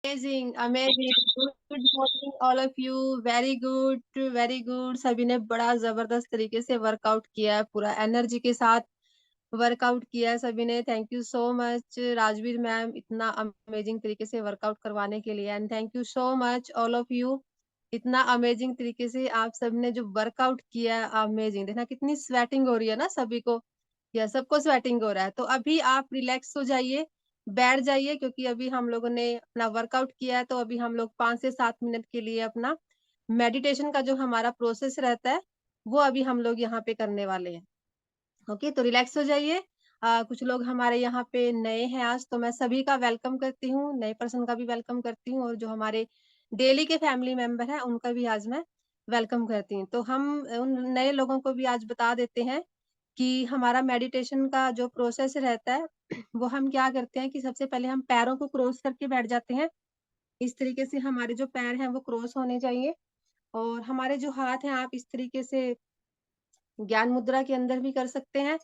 Amazing amazing, good morning all of you. Very good very good. सभी ने बड़ा जबरदस्त तरीके से वर्कआउट किया है, पूरा एनर्जी के साथ वर्कआउट किया है सभी ने। Thank you so much Rajveer ma'am, इतना अमेजिंग तरीके से वर्कआउट करवाने के लिए। And thank you so much all of you, इतना अमेजिंग तरीके से आप सब ने जो वर्कआउट किया है, अमेजिंग। देखना कितनी स्वेटिंग हो रही है ना सभी को, या सबको स्वेटिंग हो रहा है। तो अभी आप रिलैक्स हो जाइए, बैठ जाइए, क्योंकि अभी हम लोगों ने अपना वर्कआउट किया है। तो अभी हम लोग 5 से 7 मिनट के लिए अपना मेडिटेशन का जो हमारा प्रोसेस रहता है, वो अभी हम लोग यहाँ पे करने वाले हैं। ओके, तो रिलैक्स हो जाइए। कुछ लोग हमारे यहाँ पे नए हैं आज, तो मैं सभी का वेलकम करती हूँ, नए पर्सन का भी वेलकम करती हूँ, और जो हमारे डेली के फैमिली मेंबर हैं उनका भी आज मैं वेलकम करती हूँ। तो हम उन नए लोगों को भी आज बता देते हैं कि हमारा मेडिटेशन का जो प्रोसेस रहता है वो हम क्या करते हैं कि सबसे पहले हम पैरों को क्रॉस करके बैठ जाते हैं। इस तरीके से हमारे जो पैर हैं वो क्रॉस होने चाहिए, और हमारे जो हाथ हैं आप इस तरीके से ज्ञान मुद्रा के अंदर भी कर सकते हैं।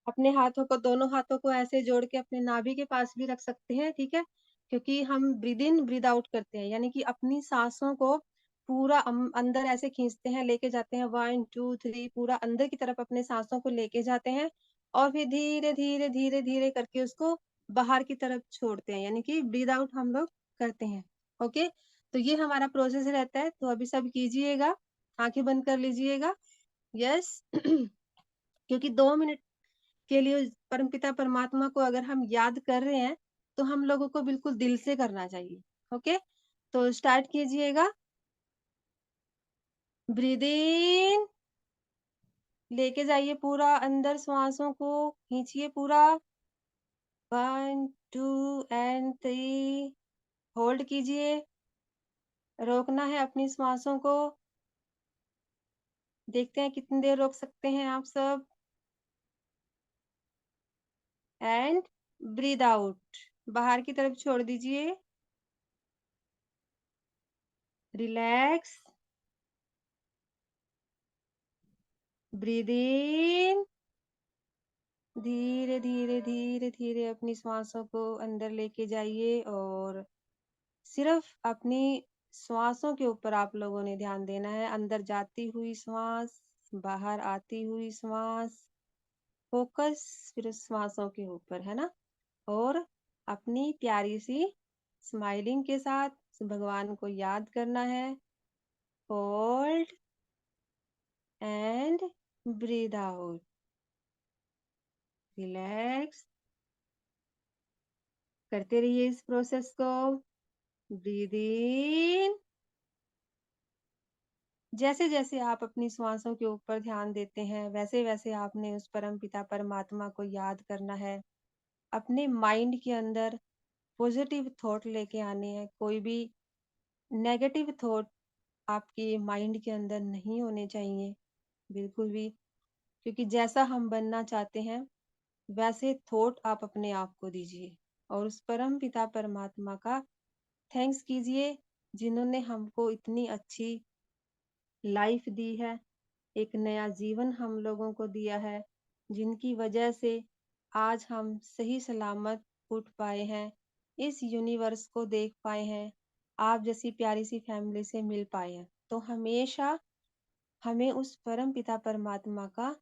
अपने हाथों को, दोनों हाथों को ऐसे जोड़ के अपने नाभि के पास भी रख सकते हैं, ठीक है। क्योंकि हम ब्रीद इन ब्रीद आउट करते हैं, यानी कि अपनी सांसों को पूरा अंदर ऐसे खींचते हैं, लेके जाते हैं 1 2 3, पूरा अंदर की तरफ अपने सांसों को लेके जाते हैं, और फिर धीरे धीरे धीरे धीरे करके उसको बाहर की तरफ छोड़ते हैं, यानी कि ब्रीद आउट हम लोग करते हैं। ओके, तो ये हमारा प्रोसेस रहता है। तो अभी सब कीजिएगा, आंखें बंद कर लीजिएगा। यस क्योंकि 2 मिनट के लिए परमपिता परमात्मा को अगर हम याद कर रहे हैं, तो हम लोगों को बिल्कुल दिल से करना चाहिए। ओके, तो स्टार्ट कीजिएगा। ब्रीद इन, लेके जाइए पूरा अंदर, श्वासों को खींचिए पूरा। 1 2 एंड 3, होल्ड कीजिए, रोकना है अपनी श्वासों को। देखते हैं कितनी देर रोक सकते हैं आप सब। एंड ब्रीद आउट, बाहर की तरफ छोड़ दीजिए। रिलैक्स, ब्रीद इन, धीरे धीरे धीरे धीरे अपनी श्वासों को अंदर लेके जाइए, और सिर्फ अपनी श्वासों के ऊपर आप लोगों ने ध्यान देना है। अंदर जाती हुई श्वास, बाहर आती हुई श्वास, फोकस सिर्फ श्वासों के ऊपर, है ना। और अपनी प्यारी सी स्माइलिंग के साथ भगवान को याद करना है। Hold and breathe out, relax, करते रहिए इस प्रोसेस को। ब्रीद इन, जैसे जैसे आप अपनी श्वासों के ऊपर ध्यान देते हैं, वैसे वैसे आपने उस परम पिता परमात्मा को याद करना है। अपने माइंड के अंदर पॉजिटिव थॉट लेके आने हैं, कोई भी नेगेटिव थॉट आपके माइंड के अंदर नहीं होने चाहिए, बिल्कुल भी। क्योंकि जैसा हम बनना चाहते हैं, वैसे थॉट आप अपने आप को दीजिए, और उस परम पिता परमात्मा का थैंक्स कीजिए, जिन्होंने हमको इतनी अच्छी लाइफ दी है, एक नया जीवन हम लोगों को दिया है, जिनकी वजह से आज हम सही सलामत उठ पाए हैं, इस यूनिवर्स को देख पाए हैं, आप जैसी प्यारी सी फैमिली से मिल पाए हैं। तो हमेशा हमें उस परम पिता परमात्मा का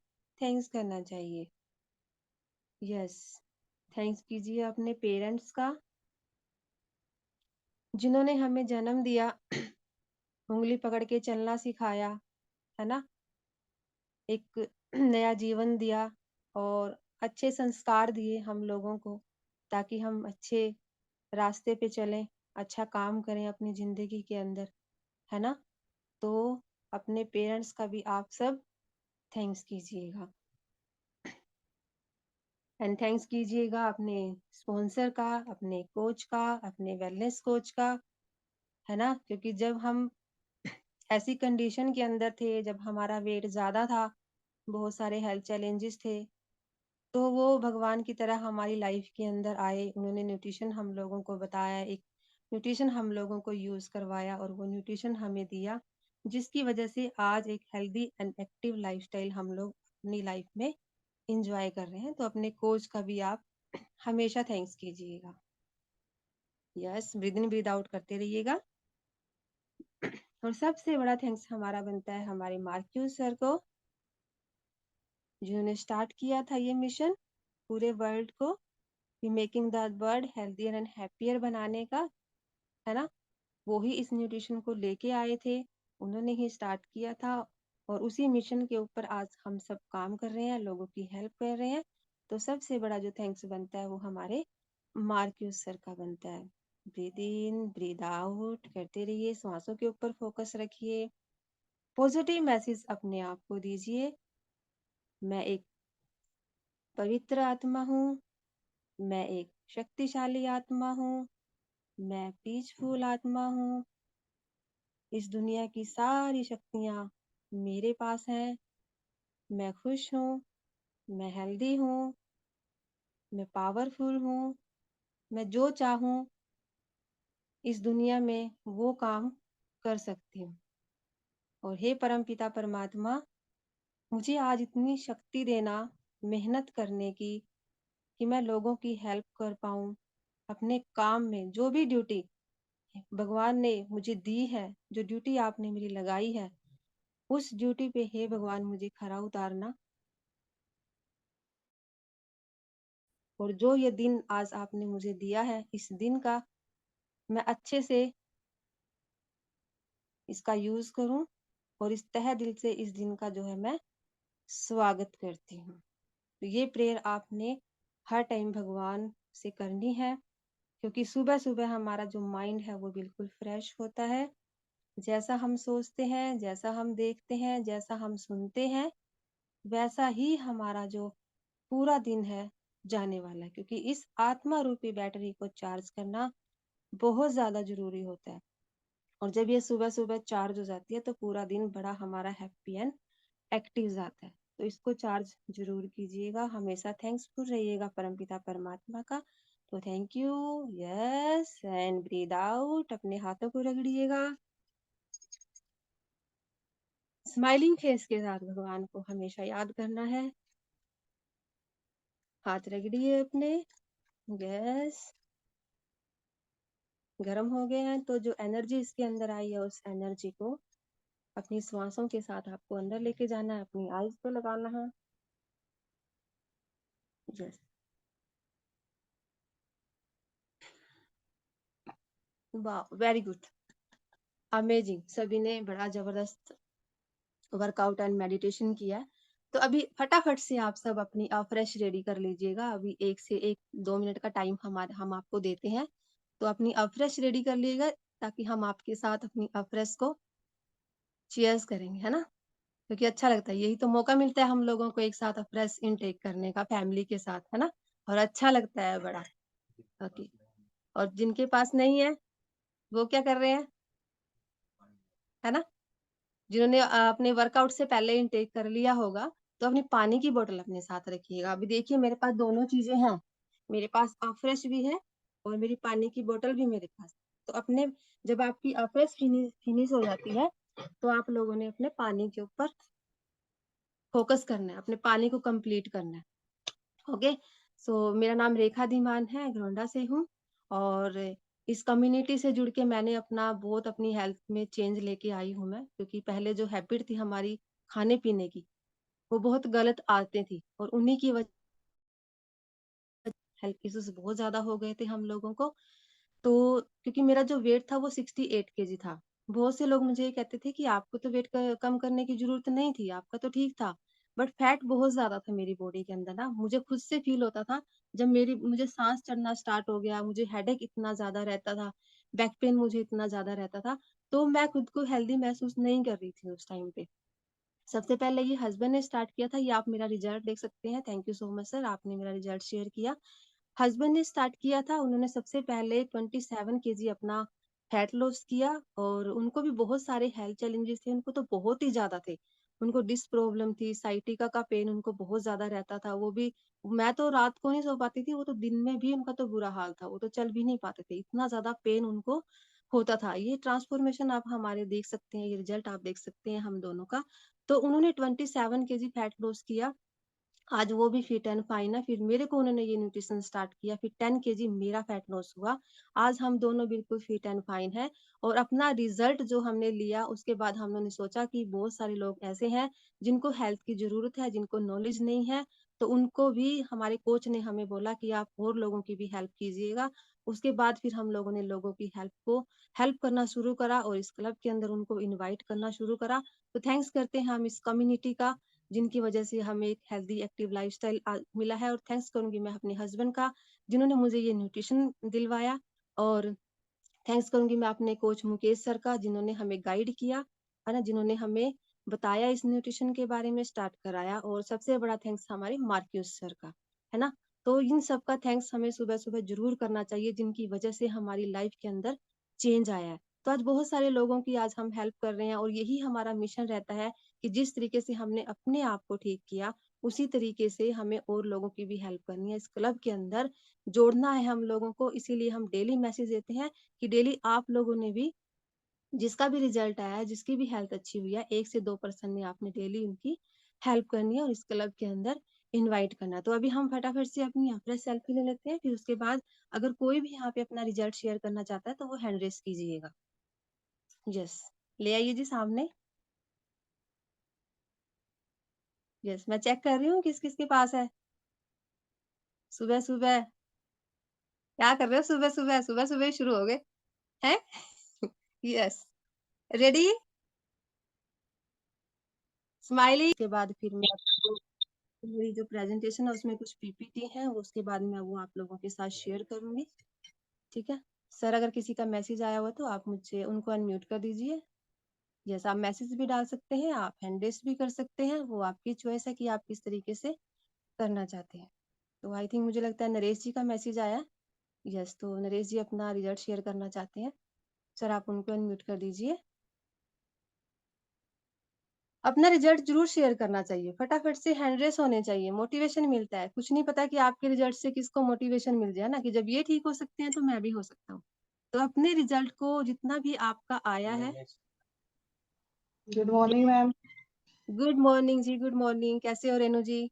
थैंक्स करना चाहिए। यस, थैंक्स कीजिए अपने पेरेंट्स का, जिन्होंने हमें जन्म दिया, उंगली पकड़ के चलना सिखाया, है ना, एक नया जीवन दिया, और अच्छे संस्कार दिए हम लोगों को, ताकि हम अच्छे रास्ते पे चलें, अच्छा काम करें अपनी जिंदगी के अंदर, है ना। तो अपने पेरेंट्स का भी आप सब थैंक्स कीजिएगा। एंड थैंक्स कीजिएगा अपने स्पॉन्सर का, अपने कोच का, अपने वेलनेस कोच का, है ना। क्योंकि जब हम ऐसी कंडीशन के अंदर थे, जब हमारा वेट ज्यादा था, बहुत सारे हेल्थ चैलेंजेस थे, तो वो भगवान की तरह हमारी लाइफ के अंदर आए। उन्होंने न्यूट्रिशन हम लोगों को बताया, एक न्यूट्रिशन हम लोगों को यूज करवाया, और वो न्यूट्रिशन हमें दिया, जिसकी वजह से आज एक हेल्दी एंड एक्टिव लाइफस्टाइल हम लोग अपनी लाइफ में इंजॉय कर रहे हैं। तो अपने कोच का भी आप हमेशा थैंक्स कीजिएगा। Yes, breathe in breathe out करते रहिएगा। और सबसे बड़ा थैंक्स हमारा बनता है हमारे मार्क्यूस सर को, जिन्होंने स्टार्ट किया था ये मिशन पूरे वर्ल्ड को making the world healthier and happier बनाने का, है ना। वो ही इस न्यूट्रिशन को लेके आए थे, उन्होंने ही स्टार्ट किया था, और उसी मिशन के ऊपर आज हम सब काम कर रहे हैं, लोगों की हेल्प कर रहे हैं। तो सबसे बड़ा जो थैंक्स बनता है वो हमारे मार्क्यूस सर का बनता है। ब्रीद इन ब्रीद आउट करते रहिए, सांसों के ऊपर फोकस रखिए, पॉजिटिव मैसेज अपने आप को दीजिए। मैं एक पवित्र आत्मा हूँ, मैं एक शक्तिशाली आत्मा हूँ, मैं पीसफुल आत्मा हूँ, इस दुनिया की सारी शक्तियाँ मेरे पास हैं, मैं खुश हूँ, मैं हेल्दी हूँ, मैं पावरफुल हूँ, मैं जो चाहूँ इस दुनिया में वो काम कर सकती हूँ। और हे परमपिता परमात्मा, मुझे आज इतनी शक्ति देना मेहनत करने की, कि मैं लोगों की हेल्प कर पाऊँ, अपने काम में जो भी ड्यूटी भगवान ने मुझे दी है, जो ड्यूटी आपने मेरी लगाई है, उस ड्यूटी पे हे भगवान मुझे खरा उतारना। और जो ये दिन आज आपने मुझे दिया है, इस दिन का मैं अच्छे से इसका यूज करूं, और इस तहे दिल से इस दिन का जो है मैं स्वागत करती हूँ। तो ये प्रेयर आपने हर टाइम भगवान से करनी है, क्योंकि सुबह सुबह हमारा जो माइंड है वो बिल्कुल फ्रेश होता है। जैसा हम सोचते हैं, जैसा हम देखते हैं, जैसा हम सुनते हैं, वैसा ही हमारा जो पूरा दिन है जाने वाला है, क्योंकि इस आत्मा रूपी बैटरी को चार्ज करना बहुत ज्यादा जरूरी होता है। और जब ये सुबह सुबह चार्ज हो जाती है तो पूरा दिन बड़ा हमारा हैप्पी एंड एक्टिव जाता है। तो इसको चार्ज जरूर कीजिएगा, हमेशा थैंक्सफुल रहिएगा परमपिता परमात्मा का। तो thank you. Yes, and breathe out, अपने हाथों को रगड़िएगा, स्माइलिंग फेस के साथ भगवान को हमेशा याद करना है। हाथ रगड़िए अपने। यस, गर्म हो गए हैं तो जो एनर्जी इसके अंदर आई है उस एनर्जी को अपनी श्वासों के साथ आपको अंदर लेके जाना है, अपनी आईज पे लगाना है। यस, वाह, वेरी गुड, अमेजिंग। सभी ने बड़ा जबरदस्त वर्कआउट एंड मेडिटेशन किया है। तो अभी फटाफट से आप सब अपनी फ्रेश रेडी कर लीजिएगा। अभी 1 से 2 मिनट का टाइम हम आपको देते हैं, तो अपनी फ्रेश रेडी कर लीजिएगा, ताकि हम आपके साथ अपनी फ्रेश को चीयर्स करेंगे, है ना। क्योंकि अच्छा लगता है, यही तो मौका मिलता है हम लोगों को एक साथ फ्रेश इनटेक करने का फैमिली के साथ, है ना। और अच्छा लगता है बड़ा। ओके, और जिनके पास नहीं है वो क्या कर रहे हैं, है ना। जिन्होंने अपने वर्कआउट से पहले इनटेक कर लिया होगा, तो अपनी पानी की बोतल अपने साथ रखिएगा। अभी देखिए मेरे पास दोनों चीजें हैं, मेरे पास फ्रेश भी है और मेरी पानी की बोतल भी मेरे पास। तो अपने जब आपकी फ्रेश फिनिश हो जाती है, तो आप लोगों ने अपने पानी के ऊपर फोकस करना है, अपने पानी को कंप्लीट करना है। ओके, सो मेरा नाम रेखा धीमान है, घरौंडा से हूँ। और इस कम्युनिटी से जुड़ के मैंने अपनी हेल्थ में चेंज लेके आई हूँ मैं, क्योंकि पहले जो हैबिट थी हमारी खाने पीने की, वो बहुत गलत आदतें थी, और उन्हीं की वजह हेल्थ इश्यूज बहुत ज्यादा हो गए थे हम लोगों को। तो क्योंकि मेरा जो वेट था वो 68 kg था। बहुत से लोग मुझे ये कहते थे कि आपको तो वेट कम करने की जरूरत नहीं थी, आपका तो ठीक था। बट फैट बहुत ज्यादा था मेरी बॉडी के अंदर ना, मुझे खुद से फील होता था। जब मुझे सांस चढ़ना स्टार्ट हो गया, मुझे हेडेक इतना ज्यादा रहता था, बैक पेन मुझे इतना ज्यादा रहता था, तो मैं खुद को हेल्दी महसूस नहीं कर रही थी उस टाइम पे। सबसे पहले ये हस्बैंड ने स्टार्ट किया था, ये आप मेरा रिजल्ट देख सकते हैं। Thank you so much sir, आपने मेरा रिजल्ट शेयर किया। हस्बैंड ने स्टार्ट किया था, उन्होंने सबसे पहले 27 kg अपना फैट लॉस किया, और उनको भी बहुत सारे हेल्थ चैलेंजेस थे, उनको तो बहुत ही ज्यादा थे। उनको डिस्क प्रॉब्लम थी, साइटिका का पेन उनको बहुत ज्यादा रहता था, वो भी मैं तो रात को नहीं सो पाती थी, वो तो दिन में भी उनका तो बुरा हाल था, वो तो चल भी नहीं पाते थे, इतना ज्यादा पेन उनको होता था। ये ट्रांसफॉर्मेशन आप हमारे देख सकते हैं, ये रिजल्ट आप देख सकते हैं हम दोनों का। तो उन्होंने 27 kg फैट लॉस किया, आज वो भी फिट एंड फाइन है। फिर मेरे को उन्होंने ये न्यूट्रिशन स्टार्ट किया, फिर 10 kg मेरा फैट लॉस हुआ। आज हम दोनों बिल्कुल फिट एंड फाइन है। और अपना रिजल्ट जो हमने लिया उसके बाद हम लोगों ने सोचा कि बहुत सारे लोग ऐसे हैं जिनको हेल्थ की जरूरत है, जिनको नॉलेज नहीं है, तो उनको भी हमारे कोच ने हमें बोला कि आप और लोगों की भी हेल्प कीजिएगा। उसके बाद फिर हम लोगों ने लोगों की हेल्प करना शुरू करा और इस क्लब के अंदर उनको इनवाइट करना शुरू करा। तो थैंक्स करते हैं हम इस कम्युनिटी का, जिनकी वजह से हमें एक हेल्दी एक्टिव लाइफस्टाइल मिला है। और थैंक्स करूंगी मैं अपने हस्बैंड का, जिन्होंने मुझे ये न्यूट्रिशन दिलवाया। और थैंक्स करूंगी मैं अपने कोच मुकेश सर का, जिन्होंने हमें गाइड किया, है ना, जिन्होंने हमें बताया इस न्यूट्रिशन के बारे में, स्टार्ट कराया। और सबसे बड़ा थैंक्स हमारे मार्क्यूस सर का, है ना। तो इन सब का थैंक्स हमें सुबह सुबह जरूर करना चाहिए, जिनकी वजह से हमारी लाइफ के अंदर चेंज आया है। तो आज बहुत सारे लोगों की आज हम हेल्प कर रहे हैं, और यही हमारा मिशन रहता है कि जिस तरीके से हमने अपने आप को ठीक किया, उसी तरीके से हमें और लोगों की भी हेल्प करनी है। इस क्लब के अंदर जोड़ना है हम लोगों को, इसीलिए हम डेली मैसेज देते हैं कि डेली आप लोगों ने भी, जिसका भी रिजल्ट आया है, जिसकी भी हेल्थ अच्छी हुई है, 1 से 2 पर्सन ने आपने डेली उनकी हेल्प करनी है और इस क्लब के अंदर इनवाइट करना है। तो अभी हम फटाफट से अपनी यहाँ पर सेल्फी ले लेते हैं, फिर उसके बाद अगर कोई भी यहाँ पे अपना रिजल्ट शेयर करना चाहता है तो वो हैंड रेस कीजिएगा। यस, ले आइए जी सामने। यस, मैं चेक कर रही हूँ किस किस के पास है। सुबह सुबह क्या कर रहे हो? सुबह सुबह सुबह सुबह ही शुरू हो गए हैं। Yes, ready, smiley. के बाद फिर मैं आपको मेरी जो प्रेजेंटेशन है उसमें कुछ पीपीटी है, उसके बाद मैं वो आप लोगों के साथ शेयर करूंगी। ठीक है सर, अगर किसी का मैसेज आया हुआ तो आप मुझे उनको अनम्यूट कर दीजिए। यस, आप मैसेज भी डाल सकते हैं, आप हैंड रेस भी कर सकते हैं, वो आपकी चॉइस है कि आप किस तरीके से करना चाहते हैं। तो आई थिंक मुझे लगता है नरेश जी का मैसेज आया। यस, तो नरेश जी अपना रिजल्ट शेयर करना चाहते हैं। सर आप उनको अनम्यूट कर दीजिए। अपना रिजल्ट जरूर शेयर करना चाहिए, फटाफट से हैंड रेस होने चाहिए, मोटिवेशन मिलता है। कुछ नहीं पता कि आपके रिजल्ट से किसको मोटिवेशन मिल जाए ना, कि जब ये ठीक हो सकते हैं तो मैं भी हो सकता हूँ। तो अपने रिजल्ट को जितना भी आपका आया है। Good morning ma'am. Good morning जी, गुड मॉर्निंग। कैसे हो Renu ji?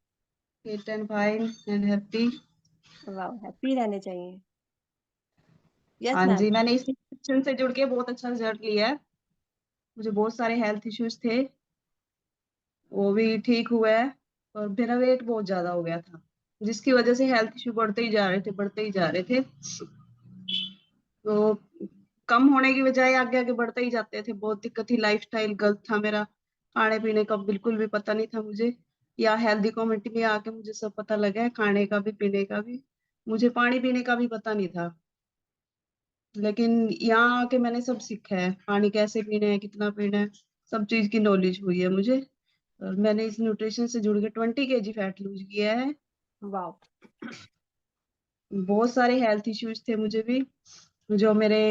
Fit and fine and happy. वाह, हैप्पी रहने चाहिए। यस हाँ मैम। जी, मैंने इस सेक्शन से जुड़ के बहुत अच्छा रिजल्ट लिया है। मुझे बहुत सारे हेल्थ इश्यूज थे, वो भी ठीक हुआ है। और मेरा वेट बहुत ज्यादा हो गया था, जिसकी वजह से हेल्थ इश्यू बढ़ते ही जा रहे थे, बढ़ते ही जा रहे थे। तो कम होने की बजाय आगे आगे बढ़ते ही जाते थे। बहुत दिक्कत थी, लाइफस्टाइल गलत था मेरा, खाने पीने का बिल्कुल भी पता नहीं था मुझे। या हेल्दी कम्युनिटी में आके मुझे सब पता लगा है, खाने का भी पीने का भी। मुझे पानी पीने का भी पता नहीं था, लेकिन यहाँ आके मैंने सब सीखा है। पानी कैसे पीना है, कितना पीना है, सब चीज की नॉलेज हुई है मुझे। और मैंने इस न्यूट्रिशन से जुड़ के 20 kg फैट लूज किया है। वाह। बहुत सारे हेल्थ इश्यूज थे मुझे भी, जो मेरे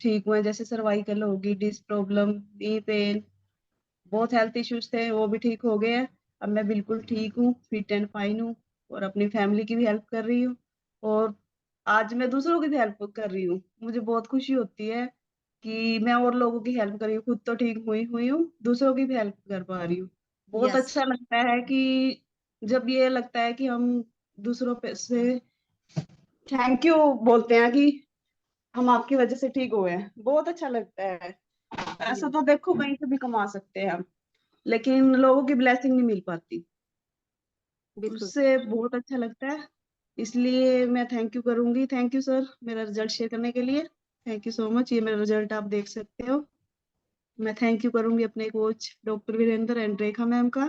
ठीक हुए, जैसे सर्वाइकल होगी, डिस्क प्रॉब्लम, नी पेन, बहुत हेल्थ इश्यूज थे, वो भी ठीक हो गए हैं। अब मैं बिल्कुल ठीक हूँ, फिट एंड फाइन हूँ, और अपनी फैमिली की भी हेल्प कर रही हूँ। और आज मैं दूसरों की भी हेल्प कर रही हूँ। मुझे बहुत खुशी होती है कि मैं और लोगों की हेल्प कर रही हूँ। खुद तो ठीक हुई हुई हूँ, दूसरों की भी हेल्प कर पा रही हूँ। बहुत यस, अच्छा लगता है कि जब ये लगता है कि हम दूसरों पे से थैंक यू बोलते हैं कि हम आपकी वजह से ठीक हुए हैं, बहुत अच्छा लगता है। ऐसा यस, तो देखो कहीं से भी कमा सकते हैं हम, लेकिन लोगों की ब्लेसिंग नहीं मिल पाती, बिल्कुल। उससे बहुत अच्छा लगता है। इसलिए मैं थैंक यू करूंगी। थैंक यू सर, मेरा रिजल्ट शेयर करने के लिए। Thank you so much. ये मेरा रिजल्ट आप देख सकते हो। मैं थैंक यू करूंगी अपने coach doctor Virendra and Rekha ma'am का।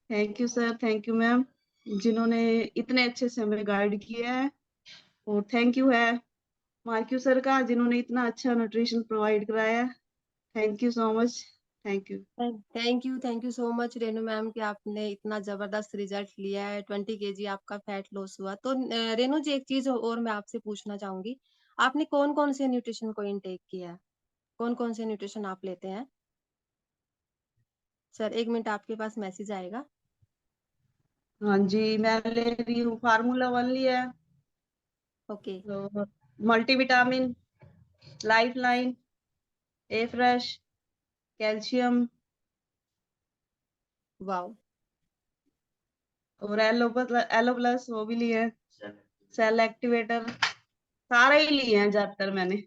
Thank you sir, thank you ma'am, जिन्होंने इतने अच्छे से हमें गाइड किया है। और थैंक यू है मार्क्यू सर का, जिन्होंने इतना अच्छा न्यूट्रिशन प्रोवाइड कराया है। Thank you so much. Thank you. Thank you so much Renu ma'am कि आपने इतना जबरदस्त रिजल्ट लिया है, 20 kg आपका फैट लॉस हुआ। तो रेनू जी, एक चीज और मैं आपसे पूछना चाहूंगी, आपने कौन कौन से न्यूट्रिशन को इनटेक किया है? कौन कौन से न्यूट्रिशन आप लेते हैं? सर 1 मिनट, आपके पास मैसेज आएगा। हाँ जी, मैं ले रही हूँ फार्मूला 1 लिया है, ओके। तो मल्टीविटामिन, लाइफ लाइन, ए फ्रेश, कैल्शियम। वाओ। और एलो प्लस वो भी लिए हैं, सेल एक्टिवेटर सारे ही लिए हैं ज्यादातर मैंने।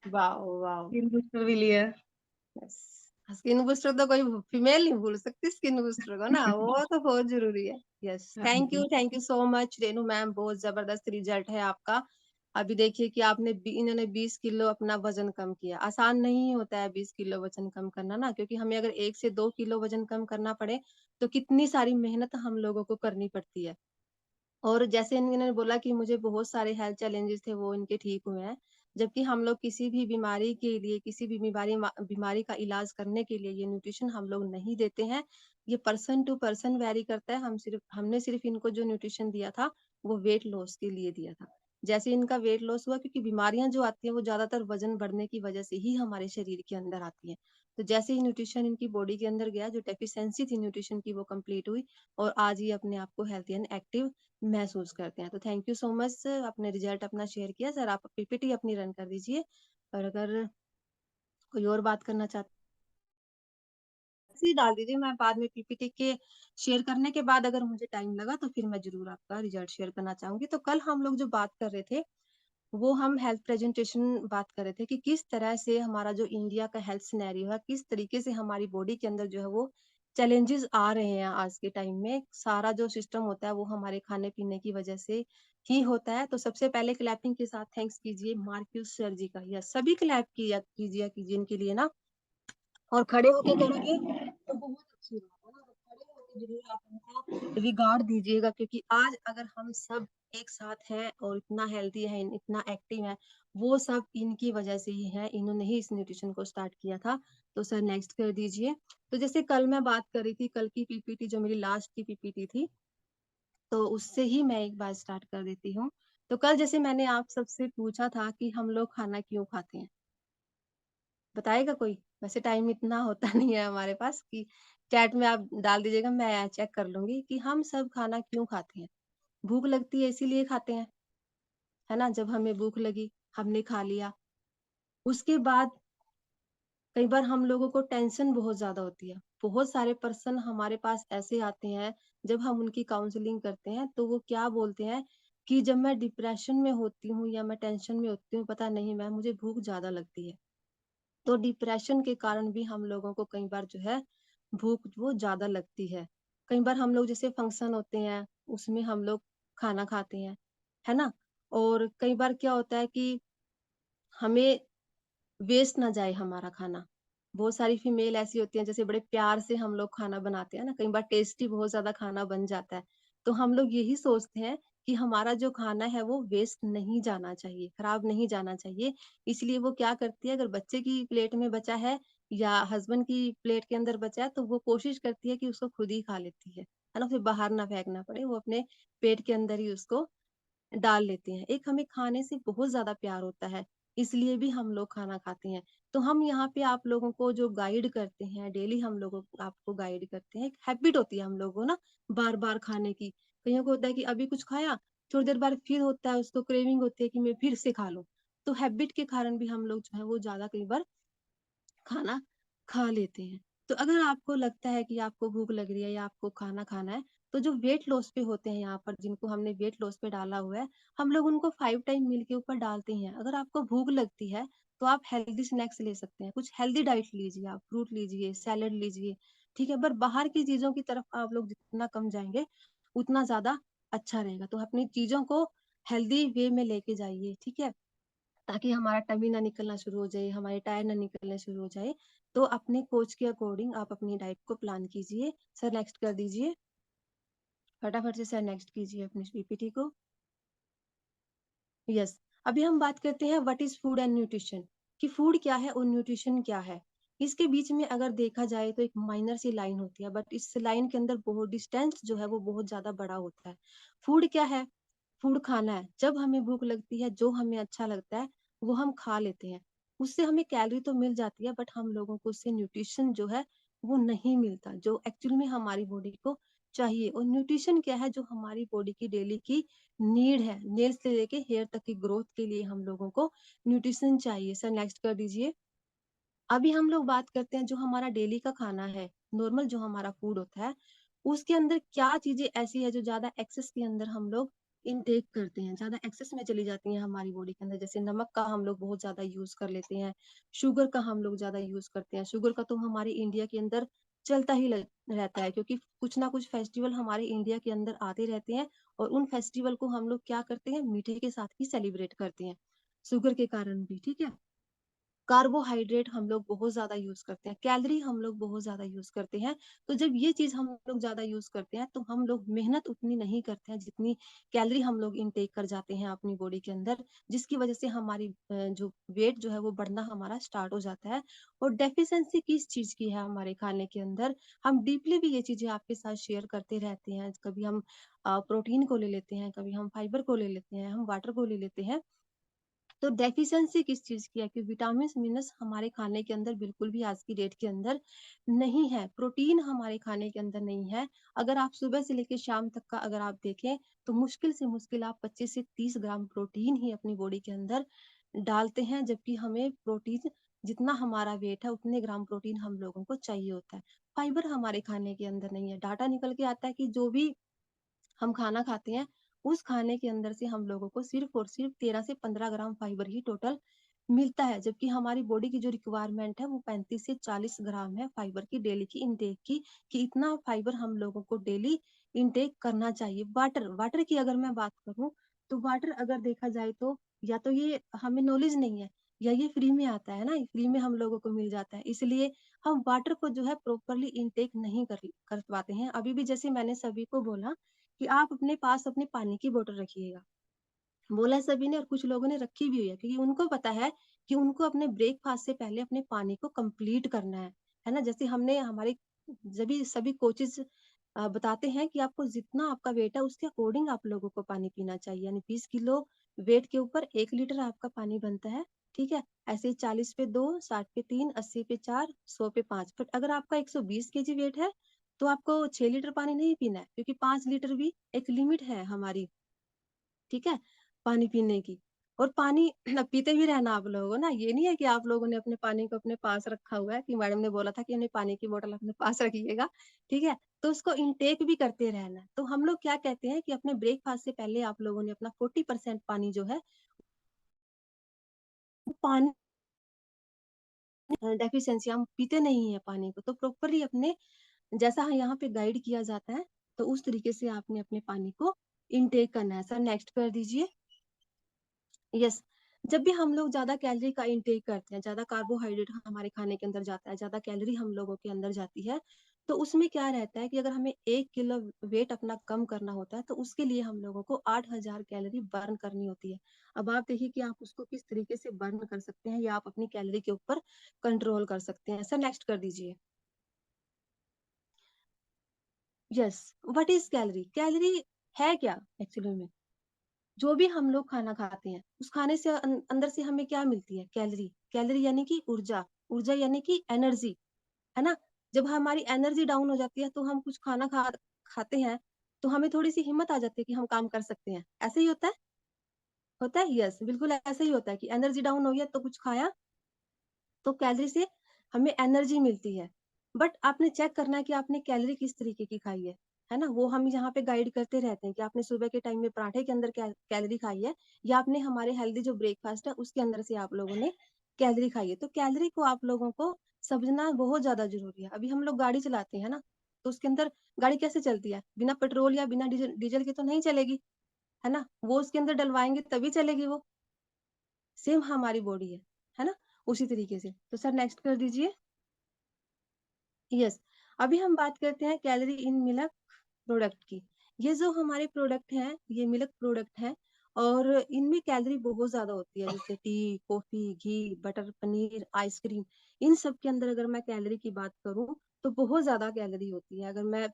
वाह वाह। स्किन बूस्टर भी लिया है। यस, स्किन बूस्टर तो कोई फीमेल नहीं भूल सकती स्किन बूस्टर को ना, वो तो बहुत जरूरी है। यस, हाँ जी। Thank you so much Renu ma'am, बहुत जबरदस्त रिजल्ट है आपका। अभी देखिए कि आपने इन्होंने 20 किलो अपना वजन कम किया। आसान नहीं होता है 20 किलो वजन कम करना ना, क्योंकि हमें अगर 1 से 2 किलो वजन कम करना पड़े तो कितनी सारी मेहनत हम लोगों को करनी पड़ती है। और जैसे इन्होंने बोला कि मुझे बहुत सारे हेल्थ चैलेंजेस थे वो इनके ठीक हुए हैं। जबकि हम लोग किसी भी बीमारी के लिए, किसी भी बीमारी का इलाज करने के लिए ये न्यूट्रिशन हम लोग नहीं देते हैं। ये पर्सन टू पर्सन वैरी करता है। हमने सिर्फ इनको जो न्यूट्रिशन दिया था वो वेट लॉस के लिए दिया था। जैसे इनका वेट लॉस हुआ, क्योंकि बीमारियां जो आती हैं वो ज्यादातर वजन बढ़ने की वजह से ही हमारे शरीर के अंदर आती हैं। तो जैसे ही न्यूट्रिशन इनकी बॉडी के अंदर गया, जो डेफिशिएंसी थी न्यूट्रिशन की वो कंप्लीट हुई, और आज ये अपने आप को हेल्थी एंड एक्टिव महसूस करते हैं। तो thank you so much sir, आपने रिजल्ट अपना शेयर किया। सर आप पीपीटी अपनी रन कर दीजिए, और अगर कोई और बात करना चाहते डाल दीजिए। मैं बाद में पीपीटी के शेयर करने के बाद अगर मुझे टाइम लगा तो फिर मैं जरूर आपका रिजल्ट शेयर करना चाहूंगी। तो कल हम लोग जो बात कर रहे थे वो हम हेल्थ प्रेजेंटेशन बात कर रहे थे कि किस तरह से हमारा जो इंडिया का हेल्थ सिनेरियो है, किस तरीके से हमारी बॉडी के अंदर जो है वो चैलेंजेस आ रहे हैं आज के टाइम में। सारा जो सिस्टम होता है वो हमारे खाने पीने की वजह से ही होता है। तो सबसे पहले क्लैपिंग के साथ थैंक्स कीजिए मार्क्यूस सर जी का, या सभी क्लैप किया कीजिए इनके लिए ना। और खड़े होके करोगे तो बहुत अच्छी बात है ना, तो खड़े होके जरूर आप उनको रिगार्ड दीजिएगा, क्योंकि आज अगर हम सब एक साथ हैं और इतना हेल्दी है, इतना एक्टिव है, वो सब इनकी वजह से ही है। इन्होंने ही इस न्यूट्रिशन को स्टार्ट किया था। तो सर नेक्स्ट कर दीजिए। तो जैसे कल मैं बात कर रही थी, कल की पीपीटी जो मेरी लास्ट की पीपीटी थी, तो उससे ही मैं एक बार स्टार्ट कर देती हूँ। तो कल जैसे मैंने आप सबसे पूछा था कि हम लोग खाना क्यों खाते हैं, बताएगा कोई? वैसे टाइम इतना होता नहीं है हमारे पास कि चैट में आप डाल दीजिएगा, मैं चेक कर लूंगी कि हम सब खाना क्यों खाते हैं। भूख लगती है इसीलिए खाते हैं, है ना। जब हमें भूख लगी हमने खा लिया। उसके बाद कई बार हम लोगों को टेंशन बहुत ज्यादा होती है। बहुत सारे पर्सन हमारे पास ऐसे आते हैं, जब हम उनकी काउंसलिंग करते हैं तो वो क्या बोलते हैं कि जब मैं डिप्रेशन में होती हूँ या मैं टेंशन में होती हूँ, पता नहीं मैं, मुझे भूख ज्यादा लगती है। तो डिप्रेशन के कारण भी हम लोगों को कई बार जो है भूख वो ज्यादा लगती है। कई बार हम लोग जैसे फंक्शन होते हैं उसमें हम लोग खाना खाते हैं, है ना। और कई बार क्या होता है कि हमें वेस्ट ना जाए हमारा खाना। बहुत सारी फीमेल ऐसी होती हैं जैसे बड़े प्यार से हम लोग खाना बनाते हैं ना, कई बार टेस्टी बहुत ज्यादा खाना बन जाता है। तो हम लोग यही सोचते हैं कि हमारा जो खाना है वो वेस्ट नहीं जाना चाहिए, खराब नहीं जाना चाहिए। इसलिए वो क्या करती है, अगर बच्चे की प्लेट में बचा है या हस्बैंड की प्लेट के अंदर बचा है, तो वो कोशिश करती है कि उसको खुद ही खा लेती है ना, फिर बाहर ना फेंकना पड़े, वो अपने पेट के अंदर ही उसको डाल लेते हैं। एक हमें खाने से बहुत ज्यादा प्यार होता है, इसलिए भी हम लोग खाना खाते हैं। तो हम यहाँ पे आप लोगों को जो गाइड करते हैं डेली, हम लोगों को आपको गाइड करते हैं। एक हैबिट होती है हम लोगों को ना बार बार खाने की। कईयों को होता है कि अभी कुछ खाया, थोड़ी देर बाद फिर होता है उसको क्रेविंग होती है कि मैं फिर से खा लूं। तो हैबिट के कारण भी हम लोग जो है वो ज्यादा कई बार खाना खा लेते हैं। तो अगर आपको लगता है कि आपको भूख लग रही है या आपको खाना खाना है, तो जो वेट लॉस पे होते हैं यहाँ पर, जिनको हमने वेट लॉस पे डाला हुआ है, हम लोग उनको 5 टाइम मील के ऊपर डालते हैं। अगर आपको भूख लगती है तो आप हेल्दी स्नैक्स ले सकते हैं, कुछ हेल्दी डाइट लीजिए, आप फ्रूट लीजिए, सैलेड लीजिए, ठीक है। पर बाहर की चीजों की तरफ आप लोग जितना कम जाएंगे उतना ज्यादा अच्छा रहेगा। तो अपनी चीजों को हेल्दी वे में लेके जाइए, ठीक है, ताकि हमारा टमी ना निकलना शुरू हो जाए, हमारे टायर ना निकलना शुरू हो जाए। तो अपने कोच के अकॉर्डिंग आप अपनी डाइट को प्लान कीजिए। सर नेक्स्ट कर दीजिए, फटाफट से सर नेक्स्ट कीजिए अपनी पीपीटी को। यस, अभी हम बात करते हैं what is food and nutrition, कि फूड क्या है और न्यूट्रिशन क्या है। इसके बीच में अगर देखा जाए तो एक माइनर सी लाइन होती है, बट इस लाइन के अंदर बहुत डिस्टेंस जो है वो बहुत ज्यादा बड़ा होता है। फूड क्या है? फूड खाना है। जब हमें भूख लगती है, जो हमें अच्छा लगता है वो हम खा लेते हैं। उससे हमें कैलोरी तो मिल जाती है, बट हम लोगों को उससे न्यूट्रिशन जो है वो नहीं मिलता, जो एक्चुअल में हमारी बॉडी को चाहिए। और न्यूट्रिशन क्या है? जो हमारी बॉडी की डेली की नीड है, नेल्स से लेके हेयर तक की ग्रोथ के लिए हम लोगों को न्यूट्रिशन चाहिए। सर नेक्स्ट कर दीजिए। अभी हम लोग बात करते हैं जो हमारा डेली का खाना है, नॉर्मल जो हमारा फूड होता है, उसके अंदर क्या चीजें ऐसी है जो ज्यादा एक्सेस के अंदर हम लोग इनटेक करते हैं, ज्यादा एक्सेस में चली जाती हैं हमारी बॉडी के अंदर। जैसे नमक का हम लोग बहुत ज्यादा यूज कर लेते हैं, शुगर का हम लोग ज्यादा यूज करते हैं। शुगर का तो हमारे इंडिया के अंदर चलता ही रहता है, क्योंकि कुछ ना कुछ फेस्टिवल हमारे इंडिया के अंदर आते रहते हैं, और उन फेस्टिवल को हम लोग क्या करते हैं, मीठे के साथ ही सेलिब्रेट करते हैं, शुगर के कारण भी। ठीक है, कार्बोहाइड्रेट हम लोग बहुत ज्यादा यूज करते हैं, कैलोरी हम लोग बहुत ज्यादा यूज करते हैं। तो जब ये चीज हम लोग ज्यादा यूज करते हैं तो हम लोग मेहनत उतनी नहीं करते हैं जितनी कैलोरी हम लोग इनटेक कर जाते हैं अपनी बॉडी के अंदर, जिसकी वजह से हमारी जो वेट जो है वो बढ़ना हमारा स्टार्ट हो जाता है। और डेफिशिएंसी किस चीज की है हमारे खाने के अंदर, हम डीपली भी ये चीजें आपके साथ शेयर करते रहते हैं। कभी हम प्रोटीन को ले लेते हैं, कभी हम फाइबर को ले लेते हैं, हम वाटर को ले लेते हैं। तो डेफिशिएंसी किस चीज की है, कि विटामिन मिनरल्स हमारे खाने के अंदर बिल्कुल भी आज की डेट के अंदर नहीं है, प्रोटीन हमारे खाने के अंदर नहीं है। अगर आप सुबह से लेकर शाम तक का अगर आप देखें तो मुश्किल से मुश्किल आप 25 से 30 ग्राम प्रोटीन ही अपनी बॉडी के अंदर डालते हैं, जबकि हमें प्रोटीन जितना हमारा वेट है उतने ग्राम प्रोटीन हम लोगों को चाहिए होता है। फाइबर हमारे खाने के अंदर नहीं है। डाटा निकल के आता है कि जो भी हम खाना खाते हैं उस खाने के अंदर से हम लोगों को सिर्फ और सिर्फ 13 से 15 ग्राम फाइबर ही टोटल मिलता है, जबकि हमारी बॉडी की जो रिक्वायरमेंट है वो 35 से 40 ग्राम है फाइबर की डेली की इनटेक की, कि इतना फाइबर हम लोगों को डेली इनटेक करना चाहिए। वाटर वाटर की अगर मैं बात करूं तो वाटर अगर देखा जाए तो या तो ये हमें नॉलेज नहीं है, या ये फ्री में आता है ना, फ्री में हम लोगों को मिल जाता है, इसलिए हम वाटर को जो है प्रॉपरली इनटेक नहीं कर पाते हैं। अभी भी जैसे मैंने सभी को बोला कि आप अपने पास अपने पानी की बोतल रखिएगा, बोला है सभी ने, और कुछ लोगों ने रखी भी हुई है, क्योंकि उनको पता है कि उनको अपने ब्रेकफास्ट से पहले अपने पानी को कंप्लीट करना है ना। जैसे हमने हमारे जब भी सभी कोचेस बताते हैं कि आपको जितना आपका वेट है उसके अकॉर्डिंग आप लोगों को पानी पीना चाहिए, यानी 20 किलो वेट के ऊपर 1 लीटर आपका पानी बनता है। ठीक है, ऐसे ही 40 पे 2, 60 पे 3, 80 पे 4, 100 पे 5। बट अगर आपका 120 केजी वेट है तो आपको 6 लीटर पानी नहीं पीना है, क्योंकि 5 लीटर भी एक लिमिट है हमारी। ठीक है, पानी पीने की। और पानी पीते भी रहना आप लोगों को ना, ये नहीं है कि आप लोगों ने अपने पानी को अपने पास रखा हुआ है, कि मैडम ने बोला था कि उन्हें पानी की बोतल अपने पास रखिएगा। ठीक है, तो उसको इनटेक भी करते रहना है। तो हम लोग क्या कहते हैं कि अपने ब्रेकफास्ट से पहले आप लोगों ने अपना 40% पानी जो है वो पानी डेफिशिएंसी, हम पीते नहीं है पानी को, तो प्रॉपरली अपने जैसा यहाँ पे गाइड किया जाता है तो उस तरीके से आपने अपने पानी को इनटेक करना है। सर नेक्स्ट कर दीजिए। यस, जब भी हम लोग ज्यादा कैलोरी का इंटेक करते हैं, ज्यादा कार्बोहाइड्रेट हमारे खाने के अंदर जाता है, ज्यादा कैलोरी हम लोगों के अंदर जाती है, तो उसमें क्या रहता है कि अगर हमें 1 किलो वेट अपना कम करना होता है तो उसके लिए हम लोगों को 8,000 कैलोरी बर्न करनी होती है। अब आप देखिए कि आप उसको किस तरीके से बर्न कर सकते हैं, या आप अपनी कैलोरी के ऊपर कंट्रोल कर सकते हैं। सर नेक्स्ट कर दीजिए। Yes, what is calorie? Calorie है क्या एक्चुअली में? जो भी हम लोग खाना खाते हैं उस खाने से अंदर से हमें क्या मिलती है? कैलोरी। कैलोरी यानी कि ऊर्जा, ऊर्जा यानी कि एनर्जी, है ना। जब हमारी एनर्जी डाउन हो जाती है तो हम कुछ खाते हैं तो हमें थोड़ी सी हिम्मत आ जाती है कि हम काम कर सकते हैं। ऐसे ही होता है। यस, बिल्कुल ऐसे ही होता है कि एनर्जी डाउन हो गया तो कुछ खाया, तो कैलोरी से हमें एनर्जी मिलती है। बट आपने चेक करना है कि आपने कैलोरी किस तरीके की खाई है ना। वो हम यहाँ पे गाइड करते रहते हैं कि आपने सुबह के टाइम में पराठे के अंदर कैलोरी खाई है, या आपने हमारे हेल्दी जो ब्रेकफास्ट है उसके अंदर से आप लोगों ने कैलोरी खाई है। तो कैलोरी को आप लोगों को समझना बहुत ज्यादा जरूरी है। अभी हम लोग गाड़ी चलाते हैं ना, तो उसके अंदर गाड़ी कैसे चलती है? बिना पेट्रोल या बिना डीजल के तो नहीं चलेगी, है ना। वो उसके अंदर डलवाएंगे तभी चलेगी वो। सेम हमारी बॉडी है ना, उसी तरीके से। तो सर नेक्स्ट कर दीजिए। यस, अभी हम बात करते हैं कैलोरी इन मिल्क प्रोडक्ट की। ये जो हमारे प्रोडक्ट हैं ये मिल्क प्रोडक्ट हैं, और इनमें कैलोरी बहुत ज्यादा होती है, जैसे टी, कॉफी, घी, बटर, पनीर, आइसक्रीम। इन सब के अंदर अगर मैं कैलोरी की बात करूं तो बहुत ज्यादा कैलोरी होती है। अगर मैं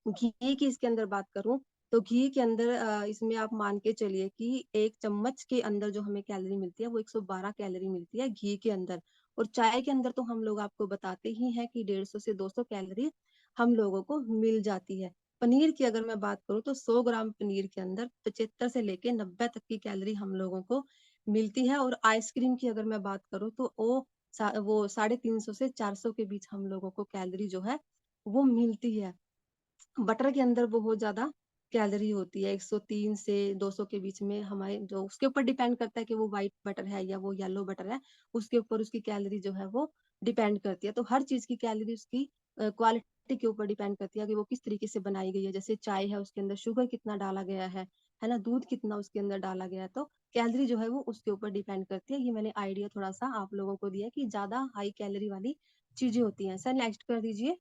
घी की इसके अंदर बात करूं तो घी के अंदर इसमें आप मान के चलिए कि 1 चम्मच के अंदर जो हमें कैलोरी मिलती है वो 112 कैलोरी मिलती है घी के अंदर। और चाय के अंदर तो हम लोग आपको बताते ही हैं कि 150 से 200 कैलोरी हम लोगों को मिल जाती है। पनीर की अगर मैं बात करूं तो 100 ग्राम पनीर के अंदर 75 से लेके 90 तक की कैलोरी हम लोगों को मिलती है। और आइसक्रीम की अगर मैं बात करूं तो वो 350 से 400 के बीच हम लोगों को कैलोरी जो है वो मिलती है। बटर के अंदर बहुत ज्यादा कैलोरी होती है, 103 से 200 के बीच में। हमारे जो उसके ऊपर डिपेंड करता है कि वो व्हाइट बटर है या वो येलो बटर है, उसके ऊपर उसकी कैलोरी जो है वो डिपेंड करती है। तो हर चीज की कैलोरी उसकी क्वालिटी के ऊपर डिपेंड करती है कि वो किस तरीके से बनाई गई है। जैसे चाय है, उसके अंदर शुगर कितना डाला गया है ना, दूध कितना उसके अंदर डाला गया है, तो कैलोरी जो है वो उसके ऊपर डिपेंड करती है। ये मैंने आइडिया थोड़ा सा आप लोगों को दिया कि ज्यादा हाई कैलोरी वाली चीजें होती हैं। सर नेक्स्ट कर दीजिए।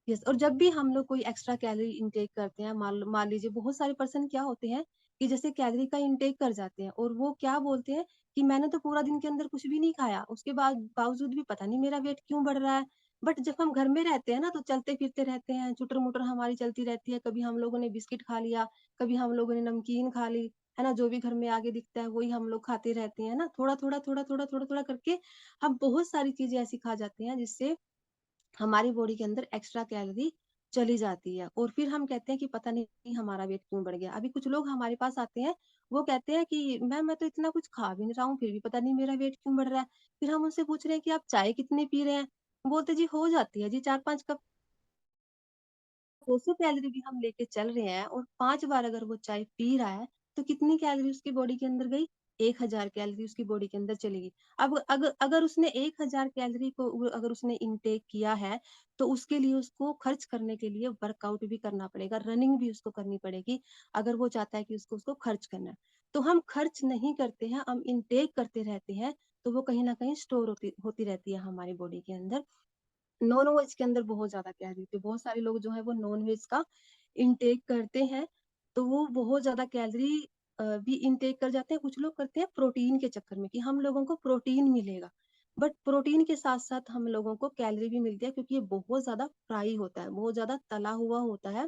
यस, और जब भी हम लोग कोई एक्स्ट्रा कैलोरी इंटेक करते हैं, मान लीजिए बहुत सारे पर्सन क्या होते हैं कि जैसे कैलोरी का इंटेक कर जाते हैं और वो क्या बोलते हैं कि मैंने तो पूरा दिन के अंदर कुछ भी नहीं खाया, उसके बाद बावजूद भी पता नहीं मेरा वेट क्यों बढ़ रहा है। बट जब हम घर में रहते हैं ना, तो चलते फिरते रहते हैं, चुटर मुटर हमारी चलती रहती है, कभी हम लोगों ने बिस्किट खा लिया, कभी हम लोगों ने नमकीन खा ली, है ना, जो भी घर में आगे दिखता है वही हम लोग खाते रहते हैं ना, थोड़ा थोड़ा थोड़ा थोड़ा थोड़ा थोड़ा करके हम बहुत सारी चीजें ऐसी खा जाते हैं जिससे हमारी बॉडी के अंदर एक्स्ट्रा कैलोरी चली जाती है। और फिर हम कहते हैं कि पता नहीं हमारा वेट क्यों बढ़ गया। अभी कुछ लोग हमारे पास आते हैं, वो कहते हैं कि मैं तो इतना कुछ खा भी नहीं रहा हूँ, फिर भी पता नहीं मेरा वेट क्यों बढ़ रहा है। फिर हम उनसे पूछ रहे हैं कि आप चाय कितनी पी रहे हैं, बोलते जी हो जाती है जी 4-5 कप। 200 कैलोरी भी हम लेके चल रहे हैं और 5 बार अगर वो चाय पी रहा है, तो कितनी कैलोरी उसकी बॉडी के अंदर गई? 1000 कैलोरी उसकी बॉडी के अंदर चली गई। अब अगर अगर उसने 1000 कैलोरी को अगर उसने इनटेक किया है, तो उसके लिए उसको खर्च करने के लिए वर्कआउट भी करना पड़ेगा, रनिंग भी उसको करनी पड़ेगी, अगर वो चाहता है कि उसको उसको खर्च करना है। तो हम खर्च नहीं करते हैं, हम इनटेक करते रहते हैं, तो वो कहीं ना कहीं स्टोर होती होती रहती है हमारी बॉडी के अंदर। नॉन वेज के अंदर बहुत ज्यादा कैलोरी होती है। बहुत सारे लोग जो है वो नॉन वेज का इंटेक करते हैं, तो वो बहुत ज्यादा कैलोरी भी इंटेक कर जाते हैं। कुछ लोग करते हैं प्रोटीन के चक्कर में कि हम लोगों को प्रोटीन मिलेगा, बट प्रोटीन के साथ साथ हम लोगों को कैलोरी भी मिलती है, क्योंकि ये बहुत ज्यादा फ्राई होता है, बहुत ज्यादा तला हुआ होता है।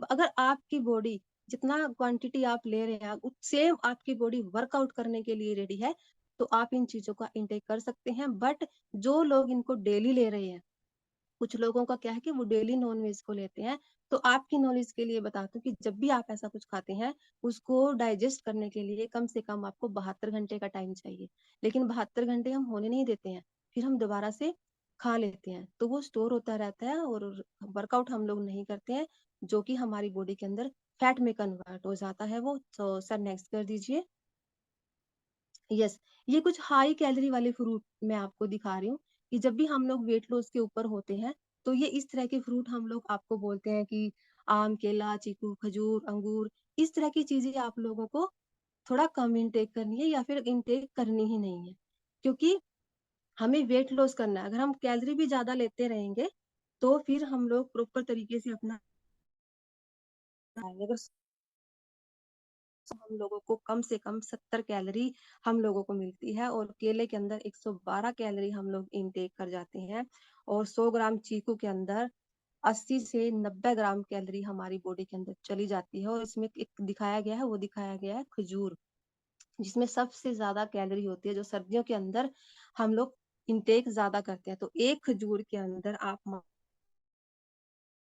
अगर आपकी बॉडी जितना क्वांटिटी आप ले रहे हैं, सेम आपकी बॉडी वर्कआउट करने के लिए रेडी है, तो आप इन चीजों का इंटेक कर सकते हैं। बट जो लोग इनको डेली ले रहे हैं, कुछ लोगों का क्या है कि वो डेली नॉनवेज को लेते हैं, तो आपकी नॉलेज के लिए बताती हूँ कि जब भी आप ऐसा कुछ खाते हैं, उसको डाइजेस्ट करने के लिए कम से कम आपको 72 घंटे का टाइम चाहिए। लेकिन 72 घंटे हम होने नहीं देते हैं, फिर हम दोबारा से खा लेते हैं, तो वो स्टोर होता रहता है और वर्कआउट हम लोग नहीं करते हैं, जो कि हमारी बॉडी के अंदर फैट में कन्वर्ट हो जाता है वो। तो सर नेक्स्ट कर दीजिए। यस, ये कुछ हाई कैलोरी वाले फ्रूट मैं आपको दिखा रही हूँ कि जब भी हम लोग वेट लॉस के ऊपर होते हैं, तो ये इस तरह के फ्रूट हम लोग आपको बोलते हैं कि आम, केला, चीकू, खजूर, अंगूर, इस तरह की चीजें आप लोगों को थोड़ा कम इंटेक करनी है या फिर इंटेक करनी ही नहीं है, क्योंकि हमें वेट लॉस करना है। अगर हम कैलोरी भी ज्यादा लेते रहेंगे, तो फिर हम लोग प्रॉपर तरीके से अपना अगर हम लोगों को कम से कम 70 कैलोरी हम लोगों को मिलती है, और केले के अंदर 112 कैलोरी हम लोग इनटेक कर जाते हैं, और 100 ग्राम चीकू के अंदर 80 से 90 ग्राम कैलोरी हमारी बॉडी के अंदर चली जाती है। और इसमें एक दिखाया गया है, वो दिखाया गया है खजूर, जिसमें सबसे ज्यादा कैलोरी होती है, जो सर्दियों के अंदर हम लोग इंटेक ज्यादा करते हैं। तो एक खजूर के अंदर आप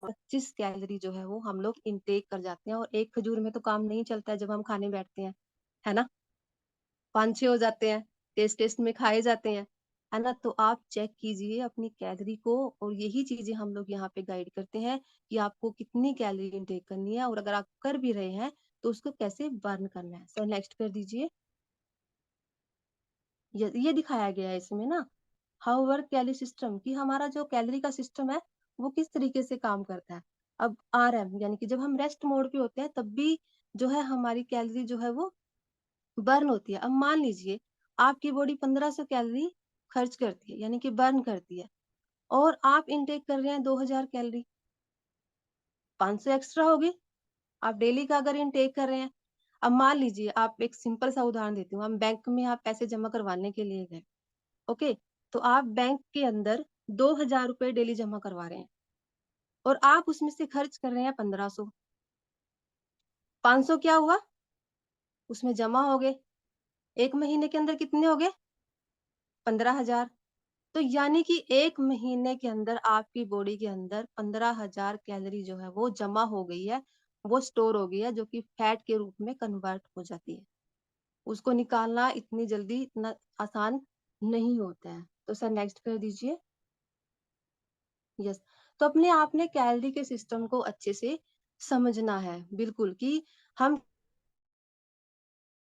25 कैलोरी जो है वो हम लोग इंटेक कर जाते हैं। और एक खजूर में तो काम नहीं चलता है, जब हम खाने बैठते हैं, है ना, 5-6 हो जाते हैं, टेस्ट टेस्ट में खाए जाते हैं, है ना। तो आप चेक कीजिए अपनी कैलोरी को, और यही चीजें हम लोग यहाँ पे गाइड करते हैं कि आपको कितनी कैलोरी इंटेक करनी है, और अगर आप कर भी रहे हैं तो उसको कैसे बर्न करना है। सर नेक्स्ट कर दीजिए। ये दिखाया गया है इसमें ना, हाउ वर्क कैलोरी सिस्टम, कि हमारा जो कैलोरी का सिस्टम है वो किस तरीके से काम करता है। अब आरएम यानी कि जब हम रेस्ट मोड पे होते हैं, तब भी जो है हमारी कैलोरी जो है वो बर्न होती है। अब मान लीजिए आपकी बॉडी 1500 कैलोरी खर्च करती है, यानी कि बर्न करती है, और आप इनटेक कर रहे हैं 2000 कैलोरी, 500 एक्स्ट्रा होगी। आप डेली का अगर इनटेक कर रहे हैं, अब मान लीजिए, आप एक सिंपल सा उदाहरण देती हूँ, हम बैंक में आप पैसे जमा करवाने के लिए गए, ओके, तो आप बैंक के अंदर 2000 रुपए डेली जमा करवा रहे हैं, और आप उसमें से खर्च कर रहे हैं 1500। 500 क्या हुआ, उसमें जमा हो गए, एक महीने के अंदर कितने हो गए? 15,000। तो यानी कि एक महीने के अंदर आपकी बॉडी के अंदर 15,000 कैलोरी जो है वो जमा हो गई है, वो स्टोर हो गई है, जो कि फैट के रूप में कन्वर्ट हो जाती है। उसको निकालना इतनी जल्दी इतना आसान नहीं होता है। तो सर नेक्स्ट कर दीजिए। यस, तो अपने आप ने कैलोरी के सिस्टम को अच्छे से समझना है, बिल्कुल, कि हम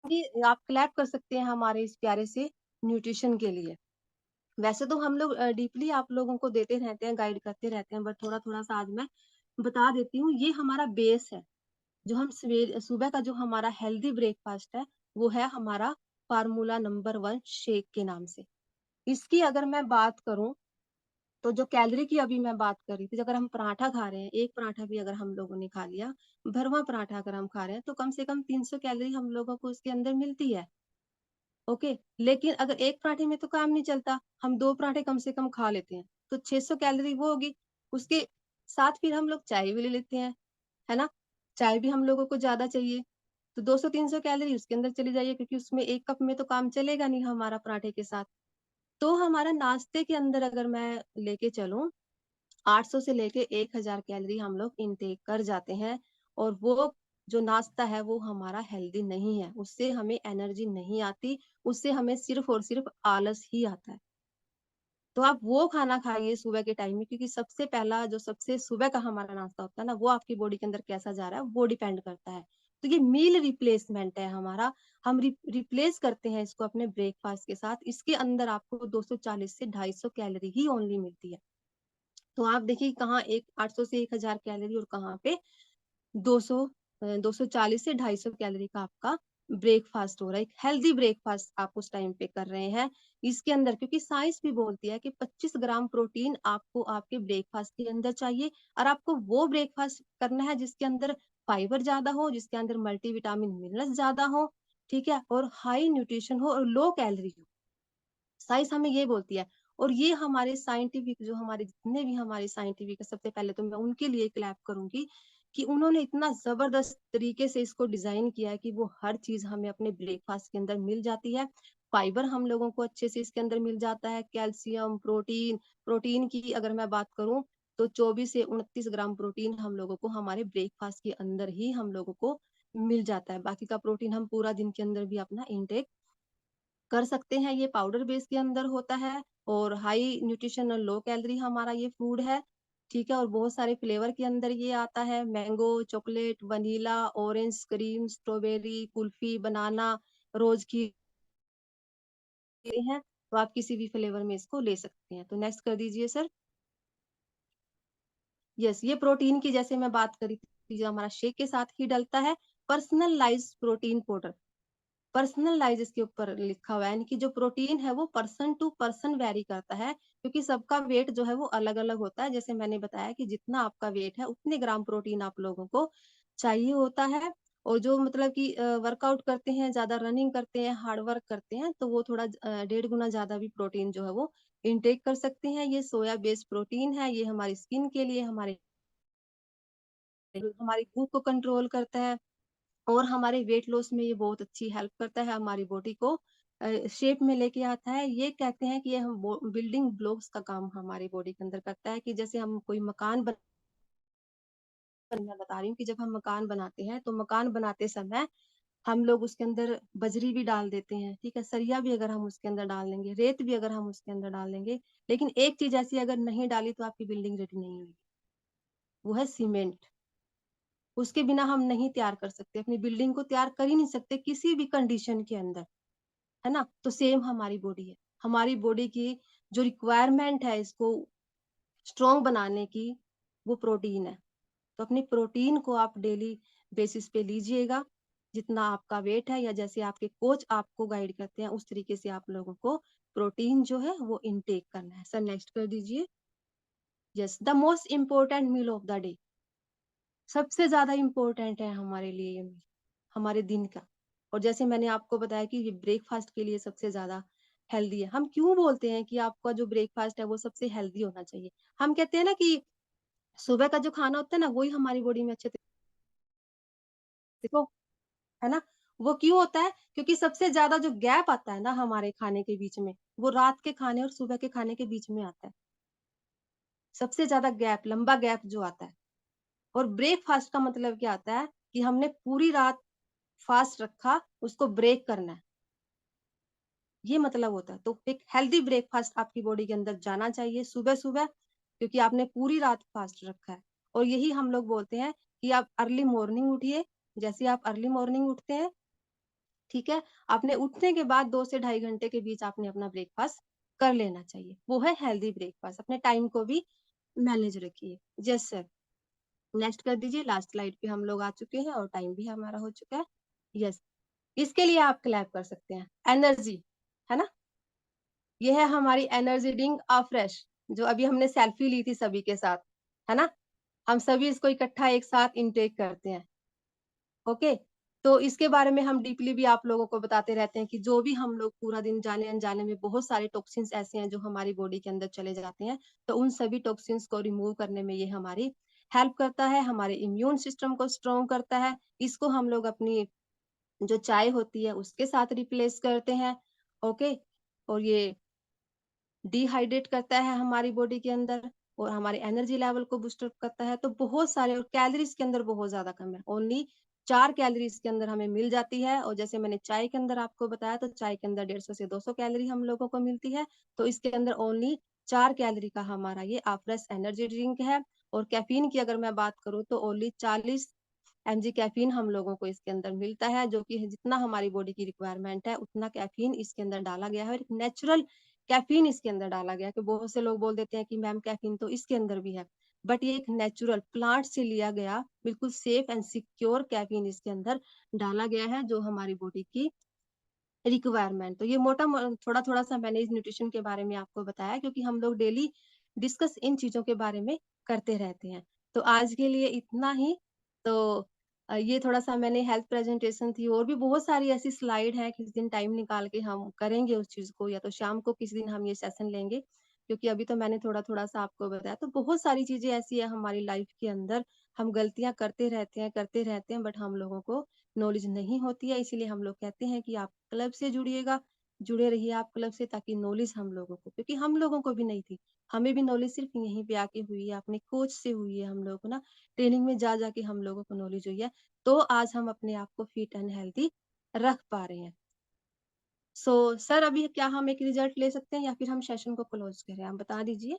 कि आप क्लैप कर सकते हैं हमारे इस प्यारे से न्यूट्रिशन के लिए। वैसे तो हम लोग डीपली आप लोगों को देते रहते हैं, गाइड करते रहते हैं, बट थोड़ा-थोड़ा सा आज मैं बता देती हूँ। ये हमारा बेस है। जो हम सुबह का जो हमारा हेल्दी ब्रेकफास्ट है, वो है हमारा फार्मूला नंबर 1 शेक के नाम से। इसकी अगर मैं बात करूँ, तो जो कैलोरी की अभी मैं बात कर रही थी, अगर हम पराठा खा रहे हैं, एक पराठा भी अगर हम लोगों ने खा लिया, भरवा पराठा अगर हम खा रहे हैं, तो कम से कम 300 कैलोरी हम लोगों को उसके अंदर मिलती है। ओके, लेकिन अगर एक पराठे में तो काम नहीं चलता, हम 2 पराठे कम से कम खा लेते हैं, तो 600 कैलोरी वो होगी। उसके साथ फिर हम लोग चाय भी ले लेते हैं, है ना? चाय भी हम लोगों को ज़्यादा चाहिए, तो 200-300 कैलोरी उसके अंदर चली जाइए, क्योंकि उसमें 1 कप में तो काम चलेगा नहीं हमारा पराठे के साथ। तो हमारा नाश्ते के अंदर अगर मैं लेके चलूँ, 800 से लेके 1000 कैलोरी हम लोग इनटेक कर जाते हैं, और वो जो नाश्ता है वो हमारा हेल्दी नहीं है, उससे हमें एनर्जी नहीं आती, उससे हमें सिर्फ और सिर्फ आलस ही आता है। तो आप वो खाना खाइए सुबह के टाइम में, क्योंकि सबसे पहला जो सबसे सुबह का हमारा नाश्ता होता है ना, वो आपकी बॉडी के अंदर कैसा जा रहा है वो डिपेंड करता है। तो ये मील रिप्लेसमेंट है हमारा, हम रिप्लेस करते हैं इसको अपने ब्रेकफास्ट के साथ। इसके अंदर आपको 240 से 250 कैलोरी ही ओनली मिलती है। तो आप देखिए कहाँ एक 800 से 1000 कैलोरी, और कहाँ पे 200 240 से 250 कैलोरी का आपका ब्रेकफास्ट हो रहा है। एक हेल्दी ब्रेकफास्ट आप उस टाइम पे कर रहे हैं। इसके अंदर क्योंकि साइंस भी बोलती है कि 25 ग्राम प्रोटीन आपको आपके ब्रेकफास्ट के अंदर चाहिए, और आपको वो ब्रेकफास्ट करना है जिसके अंदर फाइबर ज्यादा हो, जिसके अंदर मल्टीविटामिन मिनरल्स ज्यादा हो, ठीक है, और हाई न्यूट्रिशन हो और लो कैलोरी हो। साइंस हमें ये बोलती है। और ये हमारे साइंटिफिक जो हमारे जितने भी हमारे साइंटिफिक, सबसे पहले तो मैं उनके लिए क्लैप करूंगी कि उन्होंने इतना जबरदस्त तरीके से इसको डिजाइन किया है कि वो हर चीज हमें अपने ब्रेकफास्ट के अंदर मिल जाती है। फाइबर हम लोगों को अच्छे से इसके अंदर मिल जाता है, कैल्शियम, प्रोटीन। प्रोटीन की अगर मैं बात करूं, तो 24 से 29 ग्राम प्रोटीन हम लोगों को हमारे ब्रेकफास्ट के अंदर ही हम लोगों को मिल जाता है। बाकी का प्रोटीन हम पूरा दिन के अंदर भी अपना इनटेक कर सकते हैं। ये पाउडर बेस के अंदर होता है, और हाई न्यूट्रिशन और लो कैलोरी हमारा ये फूड है, ठीक है। और बहुत सारे फ्लेवर के अंदर ये आता है, mango, chocolate, vanilla, orange cream, strawberry, kulfi, banana, rose की है। तो आप किसी भी फ्लेवर में इसको ले सकते हैं। तो नेक्स्ट कर दीजिए सर। यस, ये प्रोटीन की जैसे मैं बात करी थी, जो हमारा शेक के साथ ही डलता है, पर्सनलाइज प्रोटीन पाउडर। पर्सनलाइज इसके ऊपर लिखा हुआ है, यानी कि जो प्रोटीन है वो पर्सन टू पर्सन वेरी करता है, क्योंकि सबका वेट जो है वो अलग अलग होता है। जैसे मैंने बताया कि जितना आपका वेट है उतने ग्राम प्रोटीन आप लोगों को चाहिए होता है। और जो मतलब कि वर्कआउट करते हैं, ज्यादा रनिंग करते हैं, हार्ड वर्क करते हैं, तो वो थोड़ा 1.5 गुना ज्यादा भी प्रोटीन जो है वो इनटेक कर सकते हैं। ये सोया बेस्ड प्रोटीन है, ये हमारी स्किन के लिए, हमारी भूख को कंट्रोल करता है, और हमारे वेट लॉस में ये बहुत अच्छी हेल्प करता है, हमारी बॉडी को शेप में लेके आता है। ये कहते हैं कि ये हम बिल्डिंग ब्लॉक्स का काम हमारी बॉडी के अंदर करता है, कि जैसे हम कोई मकान मैं बता रही हूँ कि जब हम मकान बनाते हैं, तो मकान बनाते समय हम लोग उसके अंदर बजरी भी डाल देते हैं, ठीक है, सरिया भी अगर हम उसके अंदर डाल लेंगे, रेत भी अगर हम उसके अंदर डाल लेंगे, लेकिन एक चीज ऐसी अगर नहीं डाली तो आपकी बिल्डिंग रेडी नहीं होगी, वो है सीमेंट। उसके बिना हम नहीं तैयार कर सकते, अपनी बिल्डिंग को तैयार कर ही नहीं सकते किसी भी कंडीशन के अंदर, है ना। तो सेम हमारी बॉडी है, हमारी बॉडी की जो रिक्वायरमेंट है इसको स्ट्रॉन्ग बनाने की, वो प्रोटीन है। तो अपनी प्रोटीन को आप डेली बेसिस पे लीजिएगा, जितना आपका वेट है, या जैसे आपके कोच आपको गाइड करते हैं उस तरीके से आप लोगों को प्रोटीन जो है वो इनटेक करना है। सर नेक्स्ट कर दीजिए। Yes, the most important meal of the day, सबसे ज्यादा इम्पोर्टेंट है हमारे लिए ये मील, हमारे दिन का। और जैसे मैंने आपको बताया कि ये ब्रेकफास्ट के लिए सबसे ज्यादा हेल्दी है। हम क्यों बोलते हैं कि आपका जो ब्रेकफास्ट है वो सबसे हेल्दी होना चाहिए? हम कहते हैं ना कि सुबह का जो खाना होता है ना, वही हमारी बॉडी में अच्छे तरीके को, है ना। वो क्यों होता है? क्योंकि सबसे ज्यादा जो गैप आता है ना हमारे खाने के बीच में, वो रात के खाने और सुबह के खाने के बीच में आता है। सबसे ज्यादा गैप, लंबा गैप जो आता है। और ब्रेकफास्ट का मतलब क्या आता है? कि हमने पूरी रात फास्ट रखा, उसको ब्रेक करना है, ये मतलब होता है। तो एक हेल्दी ब्रेकफास्ट आपकी बॉडी के अंदर जाना चाहिए सुबह सुबह। क्योंकि आपने पूरी रात फास्ट रखा है। और यही हम लोग बोलते हैं कि आप अर्ली मॉर्निंग उठिए। जैसे आप अर्ली मॉर्निंग उठते हैं, ठीक है, आपने उठने के बाद 2 से 2.5 घंटे के बीच आपने अपना ब्रेकफास्ट कर लेना चाहिए। वो है हेल्दी ब्रेकफास्ट। अपने टाइम को भी मैनेज रखिए। जस्ट सर, नेक्स्ट कर दीजिए। लास्ट स्लाइड पे हम लोग आ चुके हैं और टाइम भी हमारा हो चुका है। यस, इसके लिए आप क्लैप कर सकते हैं। एनर्जी, है ना, ये है हमारी एनर्जी ड्रिंक फ्रेश, जो अभी हमने सेल्फी ली थी सभी के साथ, है ना। हम सभी इसको इकट्ठा एक साथ इनटेक करते हैं। ओके, तो इसके बारे में हम डीपली भी आप लोगों को बताते रहते हैं कि जो भी हम लोग पूरा दिन जाने अनजाने में बहुत सारे टॉक्सिन्स ऐसे हैं जो हमारी बॉडी के अंदर चले जाते हैं, तो उन सभी टॉक्सिन्स को रिमूव करने में ये हमारी हेल्प करता है, हमारे इम्यून सिस्टम को स्ट्रॉन्ग करता है। इसको हम लोग अपनी जो चाय होती है उसके साथ रिप्लेस करते हैं। ओके, और ये डिहाइड्रेट करता है हमारी बॉडी के अंदर और हमारे एनर्जी लेवल को बूस्ट अप करता है। तो बहुत सारे, और कैलोरीज के अंदर बहुत ज्यादा कम है, ओनली 4 कैलोरीज के अंदर हमें मिल जाती है। और जैसे मैंने चाय के अंदर आपको बताया, तो चाय के अंदर 150 से 200 कैलोरी हम लोगों को मिलती है, तो इसके अंदर ओनली 4 कैलोरी का हमारा ये फ्रेश एनर्जी ड्रिंक है। और कैफीन की अगर मैं बात करूँ तो ओनली 40 mg कैफीन हम लोगों को इसके अंदर मिलता है, जो कि जितना हमारी बॉडी की रिक्वायरमेंट है उतना कैफीन इसके अंदर डाला गया है। नेचुरल कैफीन इसके अंदर डाला गया है। कि बहुत से लोग बोल देते हैं कि मैम कैफीन तो इसके अंदर भी है, बट ये एक नेचुरल प्लांट से लिया गया बिल्कुल सेफ एंड सिक्योर कैफीन इसके अंदर डाला गया है, जो हमारी बॉडी की रिक्वायरमेंट। तो ये थोड़ा थोड़ा सा मैंने इस न्यूट्रिशन के बारे में आपको बताया, क्योंकि हम लोग डेली डिस्कस इन चीजों के बारे में करते रहते हैं। तो आज के लिए इतना ही। तो ये थोड़ा सा मैंने हेल्थ प्रेजेंटेशन थी, और भी बहुत सारी ऐसी स्लाइड है, किसी दिन टाइम निकाल के हम करेंगे उस चीज को, या तो शाम को किसी दिन हम ये सेशन लेंगे, क्योंकि अभी तो मैंने थोड़ा थोड़ा सा आपको बताया। तो बहुत सारी चीजें ऐसी है हमारी लाइफ के अंदर, हम गलतियां करते रहते हैं, बट हम लोगों को नॉलेज नहीं होती है। इसीलिए हम लोग कहते हैं कि आप क्लब से जुड़िएगा, जुड़े रहिए आप क्लब से, ताकि नॉलेज हम लोगों को, क्योंकि हम लोगों को भी नहीं थी, हमें भी नॉलेज सिर्फ यहीं पे आके हुई है, अपने कोच से हुई है, हम लोगों को ना ट्रेनिंग में जा जाके हम लोगों को नॉलेज हुई है। तो आज हम अपने आप को फिट एंड हेल्थी रख पा रहे हैं। सो सर, अभी क्या हम एक रिजल्ट ले सकते हैं या फिर हम सेशन को क्लोज करें, आप बता दीजिए।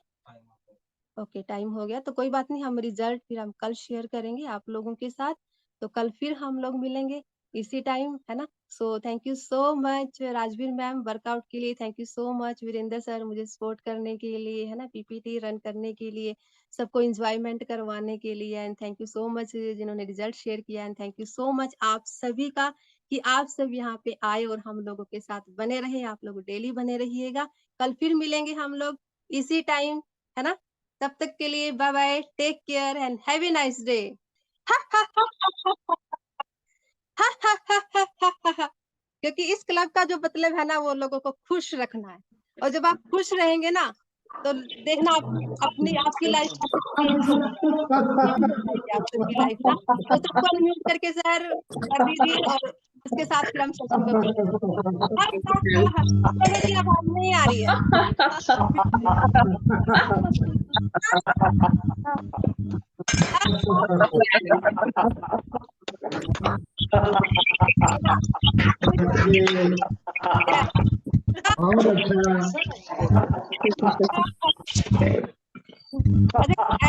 ओके, टाइम हो गया तो कोई बात नहीं, हम रिजल्ट फिर हम कल शेयर करेंगे आप लोगों के साथ। तो कल फिर हम लोग मिलेंगे इसी टाइम, है ना। So thank you so much Rajveer ma'am workout के लिए, thank you so much Virendra sir मुझे सपोर्ट करने के लिए, है ना, पीपीटी रन करने के लिए, सबको इंजॉयमेंट करवाने के लिए। And thank you so much जिन्होंने रिजल्ट शेयर किया। And thank you so much आप सभी का कि आप सब यहाँ पे आए और हम लोगों के साथ बने रहे। आप लोग डेली बने रहिएगा। कल फिर मिलेंगे हम लोग इसी टाइम, है ना। तब तक के लिए bye bye, take care and have a nice day. क्योंकि इस क्लब का जो मतलब है ना, वो लोगों को खुश रखना है। और जब आप खुश रहेंगे ना, तो देखना अपनी आपकी लाइफ कैसे चेंज होगी, आप सबकी लाइफ ना। तो सबको अनम्यूट करके सर कर दीजिए, और उसके साथ फिर हम सेशन को मेरी आवाज नहीं आ रही है। ऐसा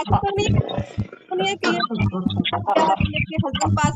तो नहीं है कि हस्बैंड पास